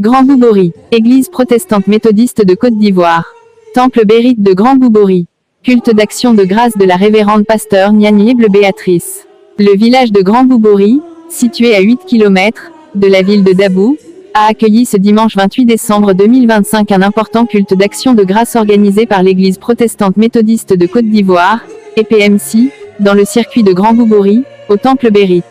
Grand Boubori, Église protestante méthodiste de Côte d'Ivoire. Temple Bérite de Grand Boubori. Culte d'action de grâce de la révérende pasteur Nyanyéble Béatrice. Le village de Grand Boubori, situé à 8 km de la ville de Dabou, a accueilli ce dimanche 28 décembre 2025 un important culte d'action de grâce organisé par l'Église protestante méthodiste de Côte d'Ivoire, EPMC, dans le circuit de Grand Boubori, au Temple Bérite.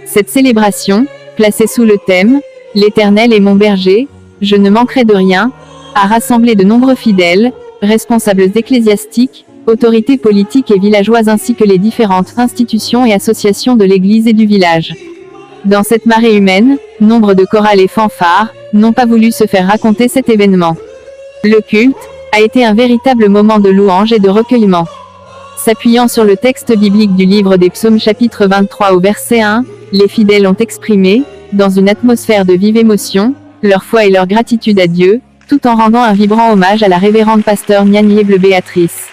Cette célébration, placée sous le thème « L'Éternel est mon berger, je ne manquerai de rien », a rassemblé de nombreux fidèles, responsables ecclésiastiques, autorités politiques et villageoises ainsi que les différentes institutions et associations de l'Église et du village. Dans cette marée humaine, nombre de chorales et fanfares n'ont pas voulu se faire raconter cet événement. Le culte a été un véritable moment de louange et de recueillement. S'appuyant sur le texte biblique du livre des Psaumes chapitre 23 au verset 1, les fidèles ont exprimé, dans une atmosphère de vive émotion, leur foi et leur gratitude à Dieu, tout en rendant un vibrant hommage à la révérende pasteur Nyanyéble Béatrice.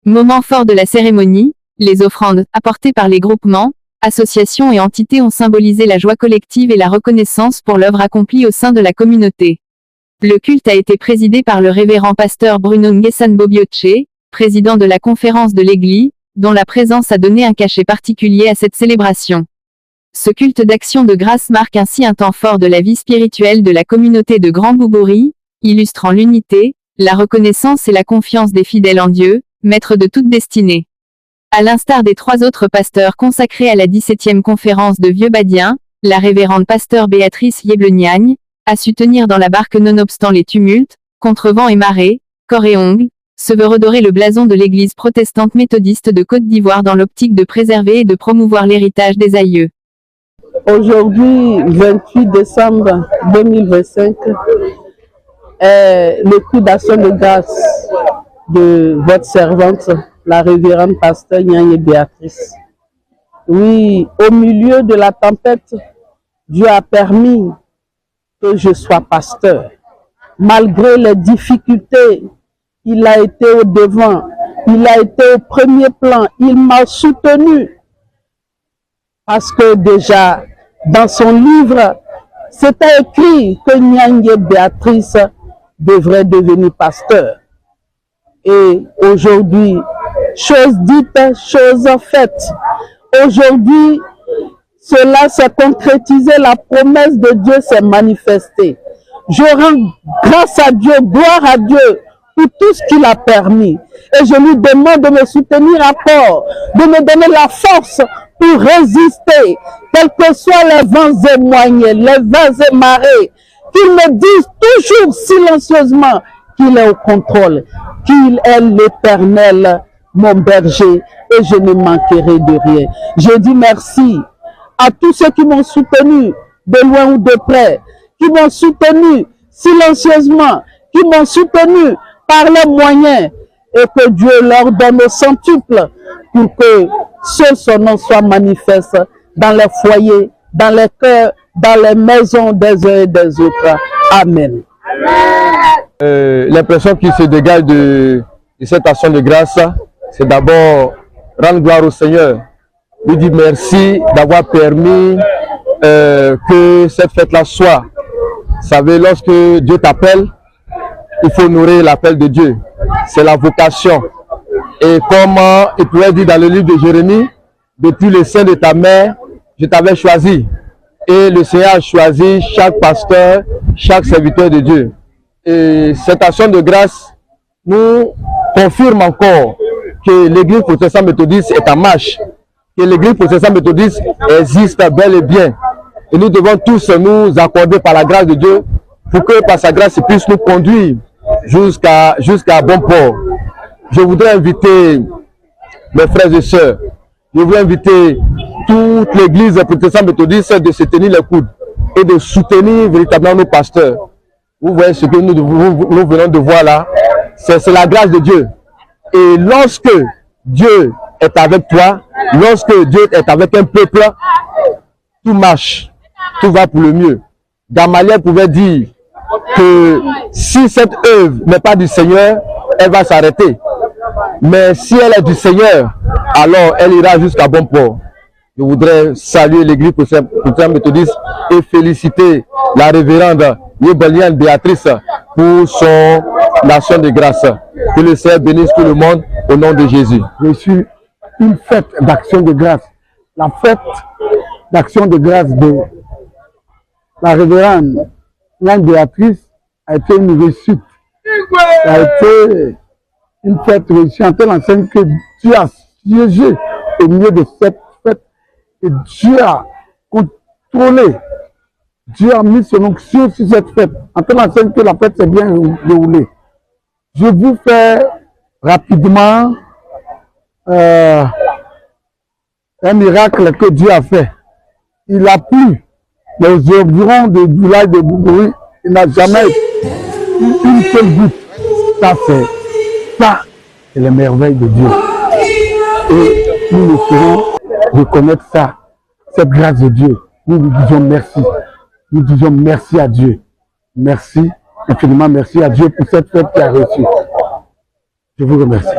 Moment fort de la cérémonie, les offrandes apportées par les groupements, associations et entités ont symbolisé la joie collective et la reconnaissance pour l'œuvre accomplie au sein de la communauté. Le culte a été présidé par le révérend pasteur Bruno Nguessan Bobioche, président de la conférence de l'Église, dont la présence a donné un cachet particulier à cette célébration. Ce culte d'action de grâce marque ainsi un temps fort de la vie spirituelle de la communauté de Grand Boubori, illustrant l'unité, la reconnaissance et la confiance des fidèles en Dieu, maître de toute destinée. À l'instar des 3 autres pasteurs consacrés à la 17e conférence de Vieux-Badien, la révérende pasteur Béatrice Yeble-Niagne a su tenir dans la barque nonobstant les tumultes, contre vent et marée, corps et ongles, se veut redorer le blason de l'Église protestante méthodiste de Côte d'Ivoire dans l'optique de préserver et de promouvoir l'héritage des aïeux. Aujourd'hui, 28 décembre 2025, est le coup d'action de grâce de votre servante, la révérende pasteur Nyanyéble Béatrice. Oui, au milieu de la tempête, Dieu a permis que je sois pasteur. Malgré les difficultés, il a été au devant, il a été au premier plan, il m'a soutenu. Parce que déjà, dans son livre, c'était écrit que Nyanyéble Béatrice devrait devenir pasteur. Et aujourd'hui, chose dite, chose faite. Aujourd'hui, cela s'est concrétisé, la promesse de Dieu s'est manifestée. Je rends grâce à Dieu, gloire à Dieu pour tout ce qu'il a permis. Et je lui demande de me soutenir encore, de me donner la force pour résister, quels que soient les vents et moyens, les vents et marées, qu'il me dise toujours silencieusement qu'il est au contrôle, qu'il est l'Éternel, mon berger, et je ne manquerai de rien. Je dis merci à tous ceux qui m'ont soutenu, de loin ou de près, qui m'ont soutenu silencieusement, qui m'ont soutenu par les moyens, et que Dieu leur donne au centuple pour que son nom soit manifeste dans les foyers, dans les cœurs, dans les maisons des uns et des autres. Amen. L'impression qui se dégage de cette action de grâce, c'est d'abord rendre gloire au Seigneur, lui dire merci d'avoir permis que cette fête-là soit. Vous savez, lorsque Dieu t'appelle, il faut honorer l'appel de Dieu. C'est la vocation. Et comme il pouvait dire dans le livre de Jérémie, depuis le sein de ta mère, je t'avais choisi. Et le Seigneur a choisi chaque pasteur, chaque serviteur de Dieu. Et cette action de grâce nous confirme encore que l'Église protestante méthodiste est en marche, que l'Église protestante méthodiste existe bel et bien. Et nous devons tous nous accorder par la grâce de Dieu pour que par sa grâce il puisse nous conduire jusqu'à bon port. Je voudrais inviter mes frères et sœurs, je voudrais inviter toute l'Église protestante méthodiste de se tenir les coudes et de soutenir véritablement nos pasteurs. Vous voyez ce que nous venons de voir là, c'est la grâce de Dieu. Et lorsque Dieu est avec toi, lorsque Dieu est avec un peuple, tout marche, tout va pour le mieux. Gamaliel pouvait dire que si cette œuvre n'est pas du Seigneur, elle va s'arrêter. Mais si elle est du Seigneur, alors elle ira jusqu'à bon port. Je voudrais saluer l'Église protestante méthodiste et féliciter la révérende Yébalian Béatrice pour son action de grâce. Que le Seigneur bénisse tout le monde au nom de Jésus. Reçu une fête d'action de grâce. La fête d'action de grâce de la révérende Yann Béatrice a été une réussite. Ça a été une fête réussie en telle enseigne que Dieu a siégé au milieu de cette fête et Dieu a contrôlé. Dieu a mis son onction sur cette fête en telle enseigne que la fête s'est bien déroulée. Je vous fais rapidement un miracle que Dieu a fait. Il a plu les environs du village de Boubouri. Il n'a jamais eu une seule goutte. Ça, c'est les merveilles de Dieu. Et nous ne saurons reconnaître ça, cette grâce de Dieu. Nous lui disons merci. Nous disons merci à Dieu. Merci, infiniment merci à Dieu pour cette fête qui a reçu. Je vous remercie.